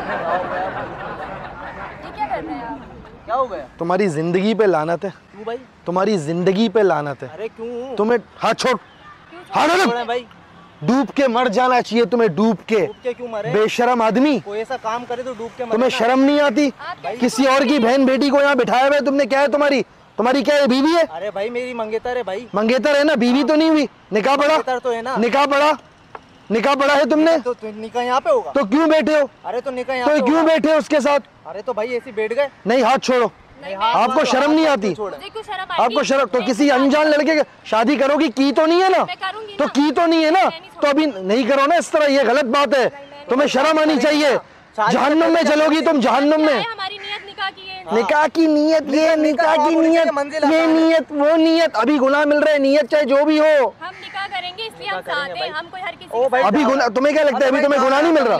क्या कर रहे हैं आप? क्या हो गया? तुम्हारी जिंदगी पे लानत है। क्यों भाई? तुम्हारी जिंदगी पे लानत है। अरे क्यों? तुम्हें हाथ छोड़, हाथ छोड़ भाई। डूब के मर जाना चाहिए तुम्हें, डूब के क्यों मरे? बेशरम आदमी, कोई ऐसा काम करे तो डूब के मरे। तुम्हें शर्म नहीं आती? किसी और की बहन बेटी को यहाँ बिठाया हुआ है तुमने। क्या है तुम्हारी क्या है, बीवी है? अरे भाई मेरी मंगेतर है भाई। मंगेतर है ना, बीवी तो नहीं हुई। निकाह पड़ा तो है ना, निकाह पड़ा है तुमने तो निकाह यहाँ पे होगा तो क्यों बैठे हो? अरे तो निकाह यहाँ तो क्यों बैठे हो उसके साथ? अरे तो भाई ऐसे बैठ गए। नहीं, हाथ छोड़ो। आपको शर्म नहीं आती? आपको शर्म? तो किसी अनजान लड़के के शादी करोगी, की तो नहीं है ना? तो की तो नहीं है ना, तो अभी नहीं करो ना इस तरह, ये गलत बात है। तुम्हें शर्म आनी चाहिए। जहन्नुम में चलोगी तुम, जहन्नुम में। निकाह की नियत, ये निकाह की नियत, ये नियत, वो नियत। अभी गुनाह मिल रहा है, नियत चाहे जो भी हो। हम निकाह करेंगे इसलिए हम साथ हैं, हम कोई हर किसी अभी गुनाह, तुम्हें क्या लगता है अभी तुम्हें गुनाह नहीं मिल रहा?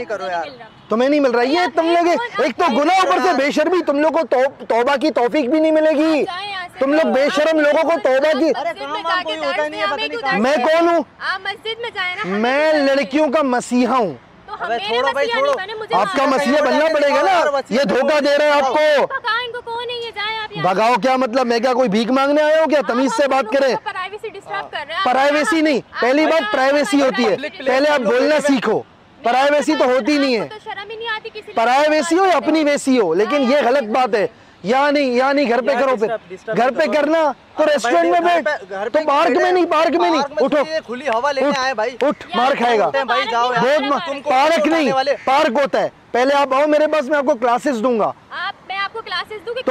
तुम्हें नहीं मिल रहा ये तुम लोग, एक तो गुनाह, ऊपर से बेशर्मी। तुम लोग को तौबा की तौफीक भी नहीं मिलेगी। तुम लोग बेशरम लोगों को तौबा की। मैं कौन हूँ? आप मस्जिद में जाए ना। मैं लड़कियों का मसीहा हूँ। छोड़ो भाई, छोड़ो। आपका मसीहा बनना पड़ेगा ना। ये धोखा दे रहे हैं आपको। भगाओ क्या मतलब? मैं क्या कोई भीख मांगने आया हूँ क्या? तमीज से बात करें। प्राइवेसी नहीं, पहली बात प्राइवेसी होती है, पहले आप बोलना सीखो। प्राइवेसी तो होती नहीं है। प्राइवेसी हो या अपनी वैसी हो, लेकिन ये गलत बात है। यहाँ नहीं, घर पे करो। फिर घर पे करना तो रेस्टोरेंट में बैठ, तो पार्क में नहीं, पार्क में नहीं। उठो, खुली हवा लेने आए भाई। उठ, मार खाएगा। पार्क नहीं, पार्क होता है। पहले आप आओ मेरे पास, मैं आपको क्लासेस दूंगा। मैं आपको क्लासेस दूंगी।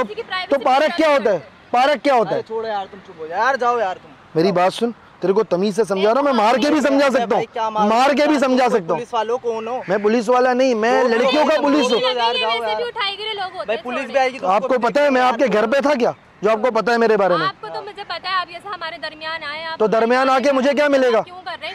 तो पार्क क्या होता है? पार्क क्या होता है? छोड़ो यार, तुम चुप हो यार, जाओ यार तुम। मेरी बात सुन, तेरे को तमीज से समझा रहा हूँ मैं, मार के भी समझा सकता हूँ, मार के भी समझा सकता हूँ। पुलिस वालों कौन हो? मैं पुलिस वाला नहीं, मैं लड़कियों का पुलिस हूँ। पुलिस भी आएगी तो आपको पता है मैं आपके घर पे था क्या, जो आपको पता है मेरे बारे में? आपको तो मुझे पता है, आप जैसे हमारे दरमियान आए। तो दरमियान आके मुझे क्या मिलेगा?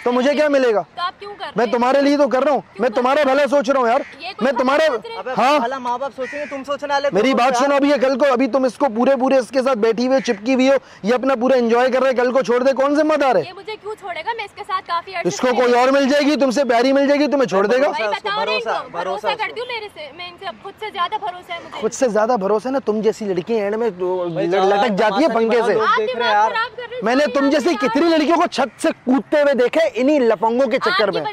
तो मुझे क्या मिलेगा? तो आप क्यों कर रहे हैं? मैं तुम्हारे लिए तो कर रहा हूँ, मैं तुम्हारा भला सोच रहा हूँ यार। मैं तुम्हारे, हाँ, भला माँ बाप सोचेंगे, तुम सोचने वाले। मेरी बात सुनो। अभी ये कल को, अभी तुम इसको पूरे इसके साथ बैठी हुई चिपकी हुई हो, ये अपना पूरा एंजॉय कर रहे, कल को छोड़ दे, कौन जिम्मेदार है? ये मुझे क्यों छोड़ेगा? मैं इसके साथ काफी अर्से इसको कोई और मिल जाएगी, तुमसे प्यारी मिल जाएगी, तुम्हें छोड़ देगा? भरोसा करती हूँ मेरे से, मैं इनसे खुद से ज्यादा भरोसा है मुझे। खुद से ज्यादा भरोसा ना? तुम जैसी लड़की एंड में लटक जाती है पंखे से। मैंने तुम जैसी कितनी लड़कियों को छत से कूदते हुए देखे इन्हीं लफंगों के चक्कर में।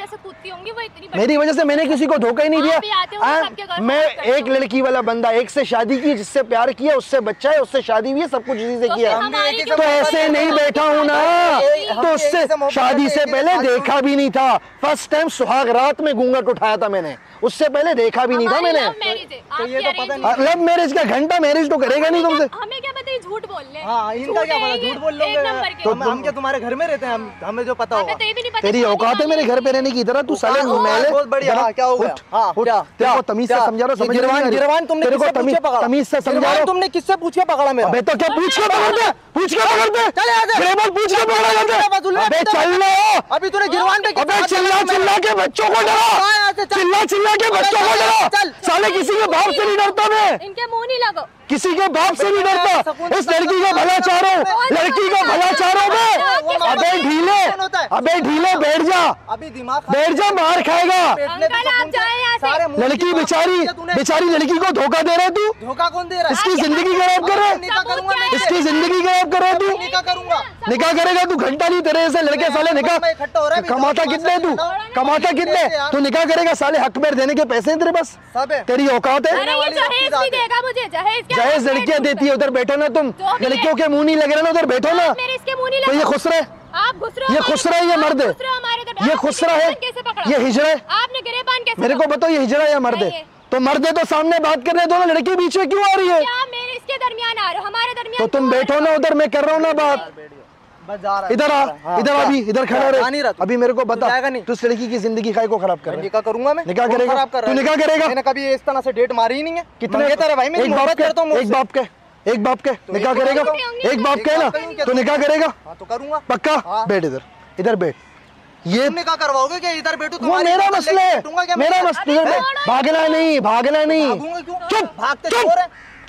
मेरी वजह से मैंने किसी को धोखा ही नहीं दिया। मैं एक लड़की वाला बंदा, एक से शादी की, जिससे प्यार किया, उससे बच्चा है, उससे शादी हुई है, सब कुछ इसी से किया। तो ऐसे नहीं बैठा हूँ ना, तो उससे शादी से पहले देखा भी नहीं था। फर्स्ट टाइम सुहाग रात में घूंघट उठाया था मैंने, उससे पहले देखा भी नहीं था मैंने। तो ये तो पता नहीं, लव मैरिज का घंटा मैरिज तो करेगा नहीं तुमसे। हमें क्या पता, झूठ बोल रहे हैं। हाँ, इनका क्या पता, झूठ बोल लोगे। तो हम क्या तुम्हारे घर में रहते हैं? हमें जो पता होगा। तेरी औकात है मेरे घर पे रहने की? तरह तू साले मैले। बहुत बढ़िया। क्या हो गया? हाँ, तेरे को तमीज से समझा रहा, समझ गिरवान तुमने तेरे को तमीज से समझा रहा। तुमने किससे पूछ के पकड़ा मेरा? अबे तो क्या पूछ के पकड़ते? पूछ के पकड़ते? गिरवान पूछ के पकड़ा जाता? अबे चल लो। अभी तूने गिरवान पे, अबे चिल्ला के बच्चों को डरा, चिल्ला के बच्चों को डरा। साले किसी के बाप से नहीं डरता मैं, इनके मुंह नहीं लगो। किसी के बाप से नहीं डरता। इस लड़की का भला चाह रहा हूँ, लड़की का भला चाह रहा हूँ मैं। अबे ढीले बैठ जा, अभी दिमाग बैठ जा, मार खाएगा। लड़की बेचारी लड़की को धोखा दे रहा है तू। धोखा कौन दे रहा है? इसकी जिंदगी खराब कर रहा है, इसकी जिंदगी खराब कर रहा है तू। निकाह करेगा तू? घंटा नहीं तेरे ऐसे लड़के साले निकाह। कमाता कितने तू? कमाता कितने तू? निकाह करेगा साले, हक में देने के पैसे हैं तेरे पास? तेरी औकात है? जहेज लड़कियां देती है, उधर बैठो ना तुम। लड़कियों के मुंह नहीं लग रहे ना, उधर बैठो ना। तो ये खुसरा है, ये खुसरा है, ये मर्द है, ये खुसरा है, ये हिजड़ा है। मेरे को बताओ ये हिजड़ा या मर्द है? तो मर्द है तो सामने बात कर रहे, दोनों लड़की बीच में क्यों आ रही है? इसके दरमियान आ रहे हो, हमारे दरमियान। तो तुम बैठो ना उधर, मैं कर रहा हूँ ना बात। इधर आ, इधर अभी इधर खड़ा रहे। अभी मेरे को बता, तू इस लड़की की जिंदगी काय को खराब कर रहा है? निकाह करूंगा मैं। निकाह करेगा तू? निकाह करेगा? मैंने कभी इस तरह से डेट मारी ही नहीं है। कितने भाई? मैं एक बाप के निकाह करेगा? एक बाप के ना, तो निकाह करेगा? तो करूंगा पक्का। बैठ इधर बैठ। ये निकाह करवाओगे क्या? इधर बैठो। वो मेरा मसला है, मेरा मसला। भागना नहीं,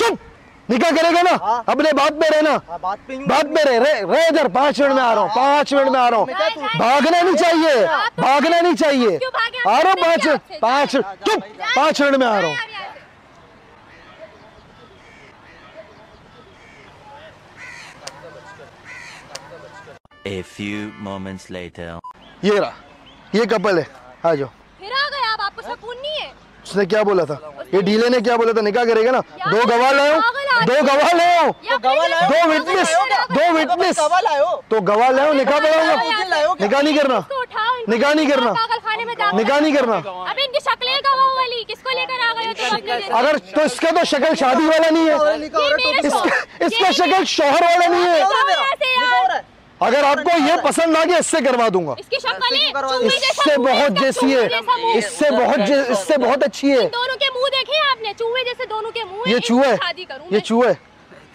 चुप, निकाह करेगा ना? अपने बात पे रहना, बात पे रहे इधर। 5 मिनट में आ रहा हूँ, 5 मिनट में आ रहा हूँ। भागना नहीं चाहिए, भागना नहीं चाहिए। आ रहा हूँ 5 चुप, 5 मिनट में आ रहा हूँ। A few moments later. ये रहा, ये कपल है, आ जाओ। फिर आ गए आप, आपको सुकून नहीं है? उसने क्या बोला था? ये ढीले ने क्या बोला था? निकाह करेगा ना? 2 गवाह लाओ, 2 गवाह लाओ, 2 विटनेस, 2 विटनेस। तो गवाह लाओ, निकाह पढ़ाऊंगा। निकाह नहीं करना, निकाह नहीं करना, निकाह नहीं करना। अब इनकी शक्लें गवाह वाली, किसको लेकर आ गए हो तुम अपने जैसे? अगर तो इसका तो शक्ल शादी वाला नहीं है, इसका शक्ल शौहर वाला नहीं है। अगर आपको ये पसंद आ गया, इससे करवा दूंगा। इसकी शक्ल इससे बहुत जैसी है, इससे बहुत अच्छी है। दोनों के मुंह देखे आपने? चूहे जैसे दोनों के मुंह। ये चूहा है, ये चूहा है,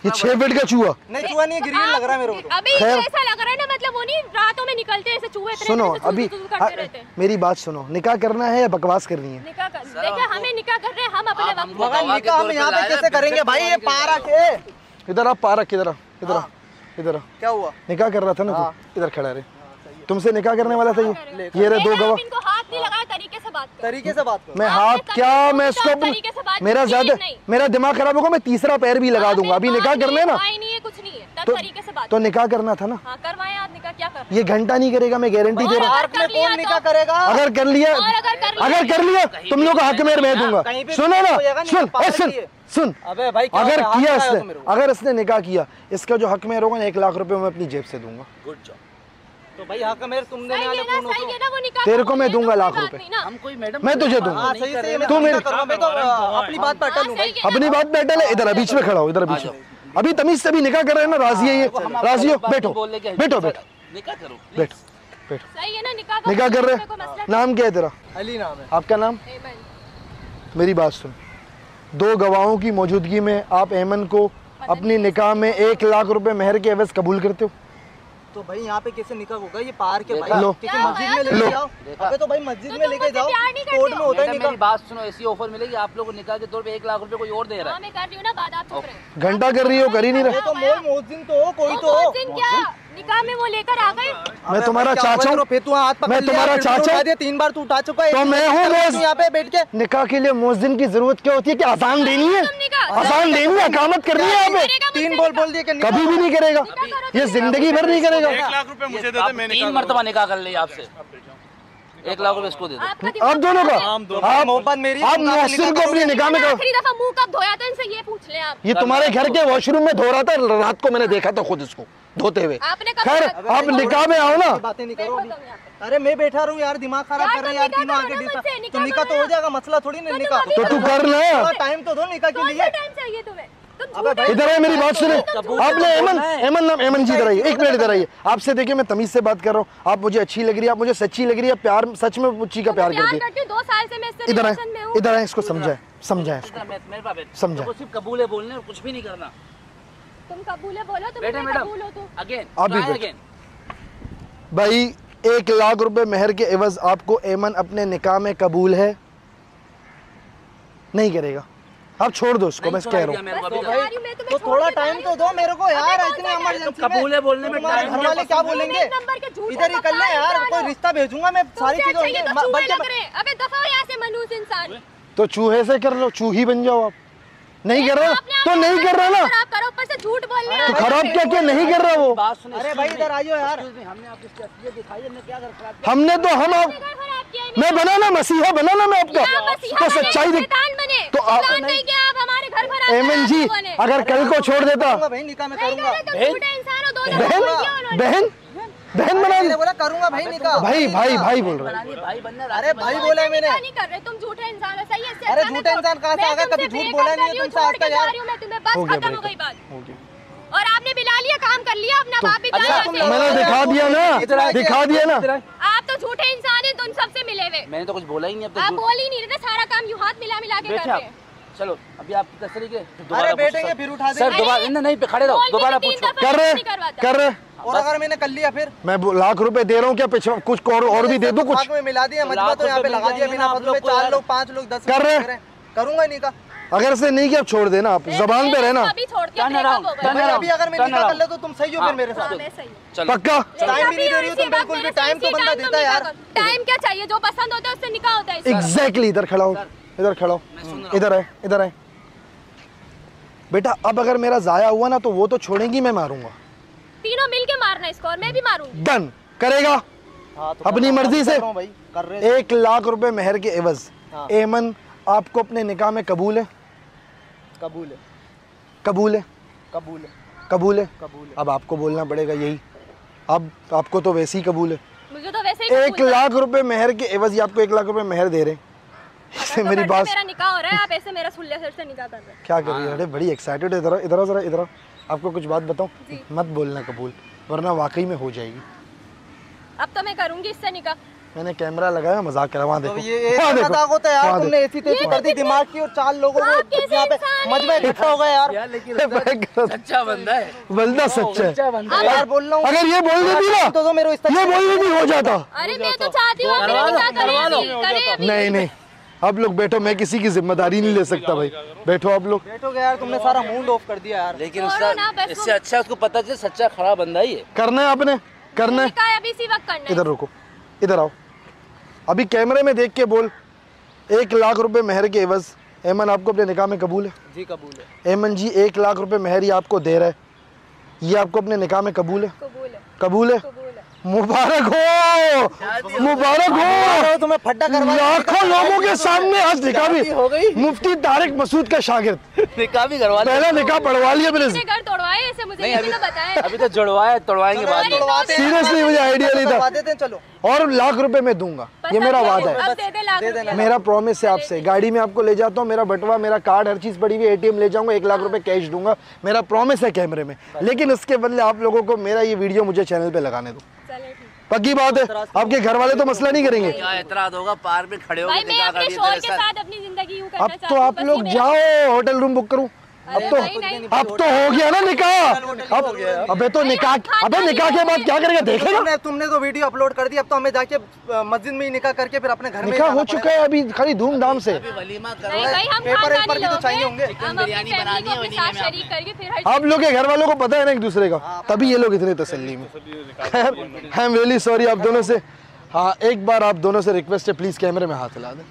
ये 6 फीट का चूहा। नहीं चूहा नहीं, ग्रीन लग रहा है मेरे को। अभी ऐसा लग रहा है ना, मतलब वो नहीं रातों में निकलते ऐसे चूहे। सुनो अभी मेरी बात सुनो, निकाह करना है या बकवास करनी है? निकाह कर, देखिए हमें निकाह कर रहे हैं हम अपने वक्त में। मगर निकाह हम यहाँ पे कैसे करेंगे भाई? ये पारा के इधर आप, पारा किधर, इधर इधर। क्या हुआ? निकाह कर रहा था ना तू, इधर खड़ा रहे। तुमसे निकाह करने वाला था ये रहे 2 गवाह। इनको हाथ नहीं लगाया, तरीके से बात करो। तरीके से बात करो। मैं हाथ क्या, मैं इसको मेरा ज्यादा मेरा दिमाग खराब होगा, मैं तीसरा पैर भी लगा दूंगा। अभी निकाह करना है ना, नहीं है कुछ नहीं है, तब तरीके से बात तो निकाह करना था ना। हाँ करवाएं आप निकाह, क्या कर? ये घंटा नहीं करेगा, मैं गारंटी दे रहा हूँ। कौन निकाह करेगा? अगर कर लिया, अगर कर लिया तुम लोग का हक में मैं दूंगा। सुनो ना, सुन अबे भाई अगर किया इसने, अगर इसने निकाह किया, इसका जो हक में होगा ना 1 लाख रुपए मैं अपनी जेब से दूंगा। Good job. तो भाई हक में तुम देने वाले कौन हो? तेरे को मैं दूंगा लाख रुपए, हम कोई मैडम मैं तुझे दूंगा। तू मेरे अपनी बात पर अटल हूं भाई। अपनी बात पे अटल है। इधर बीच में खड़ा हो, इधर बीच में। अभी तमीज से भी निकाह कर रहे हैं ना, राजी है ये? राजी हो? बैठो बैठो बैठो निकाह करो, बैठो बैठो। सही है ना? निकाह कर रहे हैं। नाम क्या है तेरा? अली नाम है। आपका नाम? मेरी बात सुन, 2 गवाहों की मौजूदगी में आप ऐमन को अपनी निकाह में 1 लाख रुपए मेहर के एवज कबूल करते हो? तो भाई यहाँ पे कैसे निकाह होगा? ये पार के भाई लो, किसी मस्जिद में लेके जाओ। अबे तो भाई मस्जिद में लेके जाओ, कोर्ट में होता है निकाह। मेरी बात सुनो, ऐसी ऑफर मिलेगी आप लोगों को निकाह के तौर पे 1 लाख रुपए कोई और दे रहा है। मैं कर रही हूँ ना बात, आप चुप रहे। घंटा कर रही हो, कर ही नहीं रहे। तो मोहसिन तो हो, कोई तो हो। क्या निकाह में वो लेकर आ गए? मैं तुम्हारा चाचा हूँ, फिर तू हाथ पकड़ मैं तुम्हारा चाचा हूँ। 3 बार तू उठा चुका है, तो मैं हूँ यहाँ पे बैठ के। निकाह के लिए मुअज्जिन की जरूरत क्या होती है? कि अजान देनी है, अजान देनी है, इकामत करनी है। यहाँ पे 3 बोल दिए कि कभी भी नहीं करेगा, ये जिंदगी भर नहीं करेगा। 1 लाख रुपए मुझे दे दे, मैं 3 मरतबा निकाह कर ले आपसे। 1 लाख रुपए इसको दे दो। आप दोनों का, आप मोहब्बत मेरी, आप मुहस्सिन को अपनी निकाह में आखिरी दफा मुंह कब धोया था? इनसे ये पूछ ले आप। ये तुम्हारे घर के वॉशरूम में धो रहा था, रात को मैंने देखा था खुद इसको धोते हुए। खैर आप निकाह में आओ ना। बातें नहीं करो। अरे मैं बैठा रहूं यार, दिमाग खराब कर रहे हैं यार तीनों आगे। तो निकाह तो हो जाएगा, मसला थोड़ी ना निकाह। तो तू कर ना, टाइम तो दो निकाह के लिए। टाइम चाहिए तुम्हें? इधर है, मेरी बात सुने। आपने ऐमन नाम, ऐमन जी इधर आइए, 1 मिनट इधर आइए। आपसे देखिए मैं तमीज से बात कर रहा हूँ, आप मुझे अच्छी लग रही है, आप मुझे सच्ची लग रही है, प्यार सच में मुच्ची का प्यार करती है। 2 साल से मैं इससे इधर आए, रिलेशन में हूं। इधर आए, इसको समझाए, समझाए समझाए। तो सिर्फ कबूल है बोलने और कुछ भी नहीं करना। तुम कबूले बोलो, तुम बेटे मैडम कबूल हो तो। अगेन आप भी अगेन भाई 1 लाख रुपए मेहर के एवज आपको ऐमन अपने निकाह में कबूल है? नहीं करेगा, आप छोड़ दो इसको, मैं कह रहा हूँ। तो थोड़ा टाइम तो दो मेरे को यार, इतनी इमरजेंसी में। कबूल है बोलने में तुम्हारे घर वाले क्या बोलेंगे? इधर ही कर ले यार, कोई रिश्ता भेजूंगा मैं, सारी चीजें होंगी। अबे दफा हो यहाँ से मनहूस इंसान। तो चूहे से कर लो, चूही बन जाओ आप। नहीं कर रहा तो नहीं कर रहा ना, ऊपर से झूठ बोल रहे तो खराब क्या क्या नहीं कर रहा वो। अरे भाई इधर आइयो यार। हमने आपकी असलियत दिखाई, हमने क्या घर खराब हमने तो हम आप मैं बना ना मसीहा बना ना मैं आपका, तो सच्चाई दिख तो आप ऐमन जी अगर कल को छोड़ देता। भाई निकाह में करूंगा। बहन बहन बना मैंने बोला करूंगा भाई निकाह। भाई भाई भाई बोल रहा है। भाई बनना। अरे भाई बोला है मैंने। नहीं कर रहे तुम, झूठे इंसान हो। सही है। अरे झूठे इंसान कहाँ से आ गया? कभी झूठ बोला नहीं है तुमसे आज तक यार। मैं तुम्हें बस खत्म हो गई बात। और आपने बिला लिया, काम कर लिया अपना, बाप भी मैंने दिखा दिया ना, दिखा दिया ना। आप तो झूठे इंसान हैं, तुम सबसे मिले हुए। मैंने तो कुछ बोला ही नहीं अब तक। आप बोल ही नहीं रहे, सारा काम यूं हाथ मिला मिला के कर रहे हैं। चलो अभी आपकी तसल्ली के। अरे बैठेंगे फिर उठा देंगे। सर दोबारा नहीं खड़े रहो, दोबारा पूछो। कर रहे और अगर मैंने कर लिया फिर? मैं लाख रुपए दे रहा हूँ क्या? पिछवा कुछ और भी दे दूं कुछ? में मिला दिया, मजबूत तो यहाँ पे लगा दिया बिना मतलब 4 लोग 5 लोग 10 कर रहे करूंगा नहीं का। अगर से नहीं किया छोड़ देना, आप जबान पे रहना। अभी छोड़ के breakup हो गया। भाई अभी अगर मैं निकाह कर ले तो तुम सही हो फिर मेरे साथ? मैं सही हूँ। चलो पक्का? टाइम भी नहीं दे रही हो तुम बिल्कुल भी। टाइम तो बंदा देता है यार। टाइम क्या चाहिए, जो पसंद होता है उससे निकाह होता है। एग्जैक्टली। इधर खड़ा हो, इधर खड़ा हो, इधर है, इधर है बेटा। अब अगर मेरा जाया हुआ ना तो वो तो छोड़ेंगी, मैं मारूंगा। तीनों मिलके मारना इसको और मैं भी मारूंगी। डन करेगा हाँ, तो अपनी मर्जी से। भाई कर रहे 1 लाख रुपए मेहर के एवज। एमन आपको अपने निकाह में कबूल है? कबूल है, कबूल है, कबूल है, कबूल है। कबूल है। अब आपको बोलना पड़ेगा यही। अब आपको तो वैसे ही कबूल है। मुझे तो वैसे ही 1 लाख रुपए मेहर के एवज, ये आपको 1 लाख रुपए मेहर दे रहे हैं। इससे मेरी बात, मेरा निकाह हो रहा है, आप ऐसे मेरा सुल्ले सिर से निकाह कर रहे हैं। क्या कर रही है? अरे बड़ी एक्साइटेड है। इधर इधर जरा इधर। आपको कुछ बात बताऊं, मत बोलना कबूल, वरना वाकई में हो जाएगी। अब तो मैं करूंगी इससे निकाह। मैंने कैमरा लगाया, मजाक करा। वहाँ देखो, ये वहाँ देखो, मजाक होता है यार। वहाँ तुमने ऐसी तेजी कर दी दिमाग की और 4 लोगों को यहाँ पे मजमा इकट्ठा हो गया यार। देखो। अच्छा बंदा है, बंदा सच्चा है। यार बोल रहा हूँ, अगर ये बोल देती ना तो मेरे इस ये बोल देती हो जाता। अरे मैं तो चाहती हूँ आप मेरा निकाह करें अभी। नहीं नहीं, आप लोग बैठो, मैं किसी की जिम्मेदारी नहीं ले सकता भाई। बैठो आप लोग। बैठोगे यार, तुमने सारा मूड ऑफ कर दिया यार। लेकिन छोड़ो ना, बस इससे अच्छा उसको पता चले सच्चा खराब बंदा ही है। करना है आपने, करना है। निकाह अभी इसी वक्त करना है। इधर रुको, इधर आओ। अभी कैमरे में देख के बोल, 1 लाख रुपए मेहर के एवज एमन आपको अपने निकाह में कबूल है? जी कबूल है। एमन जी 1 लाख रुपए मेहर ये आपको दे रहा है, ये आपको अपने निकाह में कबूल है? कबूल है, कबूल है। कबूल है। मुबारक हो, मुबारक हो। तुम्हें फड्डा करवा लाखों लोगों के सामने आज निकाह भी हो गई। मुफ्ती तारिक मसूद का शागिर्द। निकाह भी करवा लिया। पहला निकाह पढ़वा लिया मैंने। मैंने घर तोड़वाए ऐसे, मुझे ये भी तो बताएं। अभी तो जुड़वाया, तोड़वाएंगे बाद में। सीरियसली मुझे आइडिया नहीं करवा था। देते हैं, चलो। और लाख रुपए मैं दूंगा, ये मेरा वादा है। अब दे दे लाख रुपए। मेरा प्रॉमिस है आपसे। गाड़ी में आपको ले जाता हूँ, मेरा बटवा, मेरा कार्ड, हर चीज पड़ी हुई, एटीएम ले जाऊंगा, 1 लाख रुपए कैश दूंगा। मेरा प्रॉमिस है कैमरे में। लेकिन उसके बदले आप लोगों को मेरा ये वीडियो मुझे चैनल पे लगाने दो। चले ठीक। पक्की बात है? आपके घर वाले तो मसला नहीं करेंगे? क्या एतराज होगा? पार में खड़े होकर भाई मैं निकाह अपने कर शोर दिया के तेरे साथ। साथ अपनी जिंदगी यूं करना अब चाहती तो हूँ। आप बस लोग ये जाओ, होटल रूम बुक करूं? अब तो नहीं, अब तो हो गया ना निकाह। अब अबे तो निकाह, अबे निकाह के बाद क्या करेगा देखेगा? तुमने तो वीडियो अपलोड कर दी, अब तो हमें जाके मस्जिद में ही निकाह करके फिर अपने घर में निकाह हो चुका है अभी, खाली धूमधाम से। अभी वलीमा करो। नहीं भाई, हम पेपर खानदानी भी तो लोग चाहिए हैं। होंगे। हम अपनी बिरयानी फैमिली बनानी को है अपने वलीमे साथ में शरीक करके फिर हर आप लोग के घर वालों को पता है ना एक दूसरे का, तभी ये लोग इतने तसल्ली में। खैर, आई एम रियली सॉरी आप दोनों से। हाँ, एक बार आप दोनों से रिक्वेस्ट है, प्लीज कैमरे में हाथ हिला दें।